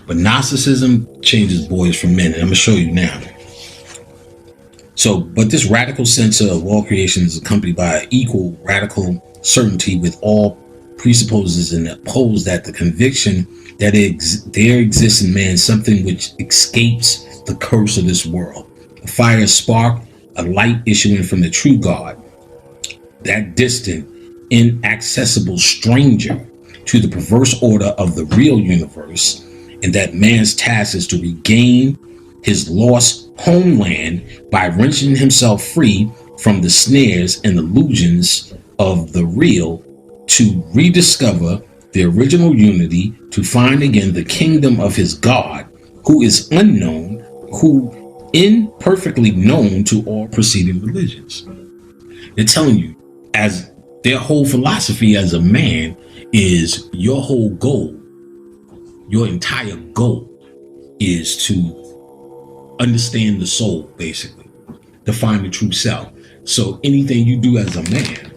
But Gnosticism changes boys from men, and I'm gonna show you now. So, but this radical sense of all creation is accompanied by equal radical certainty with all presupposes and opposes that the conviction that there exists in man something which escapes the curse of this world. A fire spark, a light issuing from the true God, that distant, inaccessible stranger to the perverse order of the real universe, and that man's task is to regain his lost homeland by wrenching himself free from the snares and illusions of the real, to rediscover the original unity, to find again the kingdom of his God, who is unknown, who imperfectly known to all preceding religions. They're telling you, as their whole philosophy as a man is, your whole goal, your entire goal is to understand the soul, basically, to find the true self. So anything you do as a man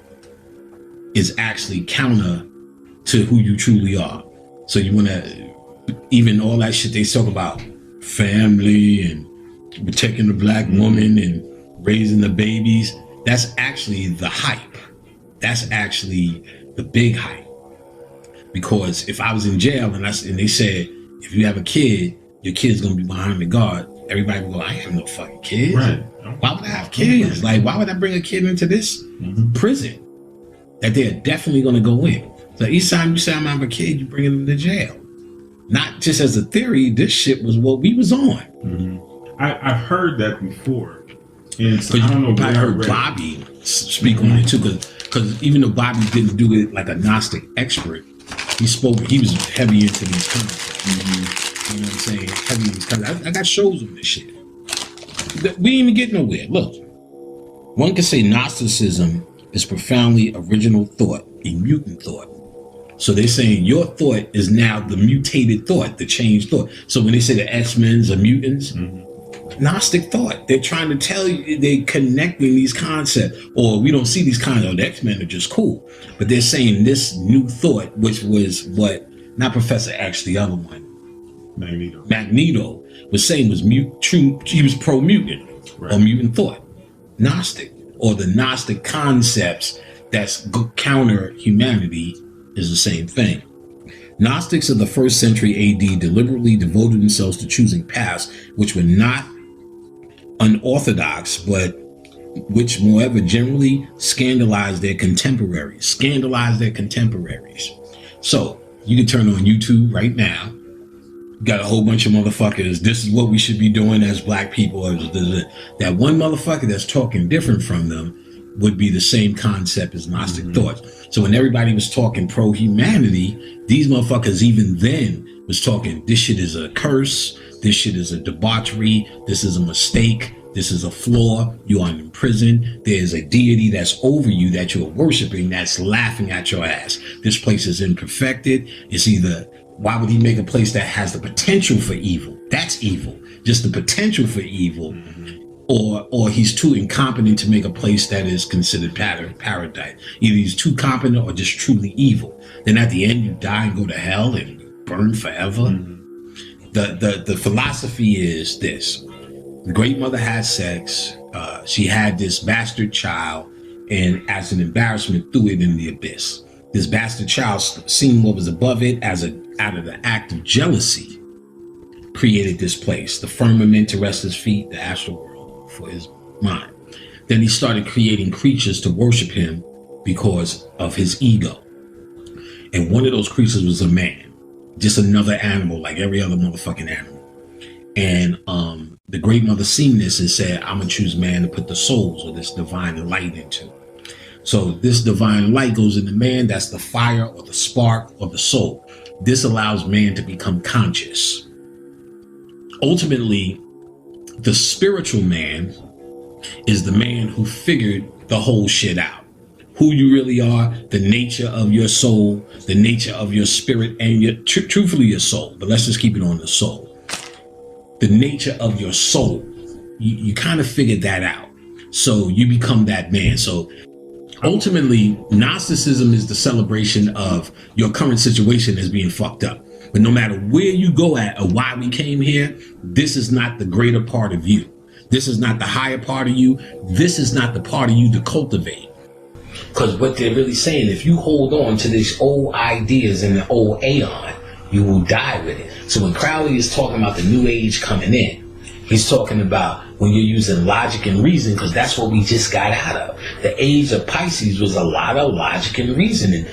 is actually counter to who you truly are. So you want to, even all that shit they talk about, family and protecting the black woman and raising the babies, that's actually the hype. That's actually the big hype. Because if I was in jail and they said, if you have a kid, your kid's gonna be behind the guard, everybody would go, I have no fucking kids. Right. Why would I have kids? Like, why would I bring a kid into this prison that they're definitely gonna go in? So each time you say I'm gonna have a kid, you bring him to jail. Not just as a theory, this shit was what we was on. I've heard that before. And so but I don't know. I heard Bobby speak on it too, because even though Bobby didn't do it like a Gnostic expert, he was heavy into these concepts. You know what I'm saying? Heavy into these concepts. I got shows on this shit. We didn't even get nowhere. Look, one could say Gnosticism is profoundly original thought, a mutant thought. So they're saying your thought is now the mutated thought, the changed thought. So when they say the X-Men's are mutants, Gnostic thought. They're trying to tell you, they're connecting these concepts, or we don't see these concepts. The X-Men are just cool. But they're saying this new thought, which was what, not Professor X, the other one, Magneto was saying was true. He was pro-mutant, or mutant thought. Gnostic, or the Gnostic concepts that's counter humanity, is the same thing. Gnostics of the 1st century AD deliberately devoted themselves to choosing paths which were not unorthodox, but which, moreover, generally scandalized their contemporaries. So you can turn on YouTube right now. Got a whole bunch of motherfuckers. This is what we should be doing as black people. That one motherfucker that's talking different from them would be the same concept as Gnostic thoughts. So when everybody was talking pro-humanity, these motherfuckers even then was talking, this shit is a curse, this shit is a debauchery, this is a mistake, this is a flaw, you are in prison, there's a deity that's over you that you're worshiping that's laughing at your ass. This place is imperfected. It's either, why would he make a place that has the potential for evil? That's evil. Just the potential for evil. Or he's too incompetent to make a place that is considered paradise. Either he's too competent or just truly evil. Then at the end you die and go to hell and burn forever. The philosophy is this. The great mother had sex. She had this bastard child, and as an embarrassment threw it in the abyss. This bastard child, seeing what was above it out of the act of jealousy, created this place, the firmament to rest his feet, the astral world for his mind. Then he started creating creatures to worship him because of his ego. And one of those creatures was a man, just another animal like every other motherfucking animal. And the great mother seen this and said, I'm gonna choose man to put the souls of this divine light into. So this divine light goes into man, that's the fire or the spark or the soul. This allows man to become conscious. Ultimately, the spiritual man is the man who figured the whole shit out. Who you really are, the nature of your soul, the nature of your spirit, and truthfully your soul, but let's just keep it on the soul. The nature of your soul, you kind of figured that out. So you become that man. So ultimately, Gnosticism is the celebration of your current situation as being fucked up. But no matter where you go at or why we came here, this is not the greater part of you. This is not the higher part of you. This is not the part of you to cultivate. Because what they're really saying, if you hold on to these old ideas in the old aeon, you will die with it. So when Crowley is talking about the new age coming in, he's talking about when you're using logic and reason, because that's what we just got out of. The age of Pisces was a lot of logic and reasoning.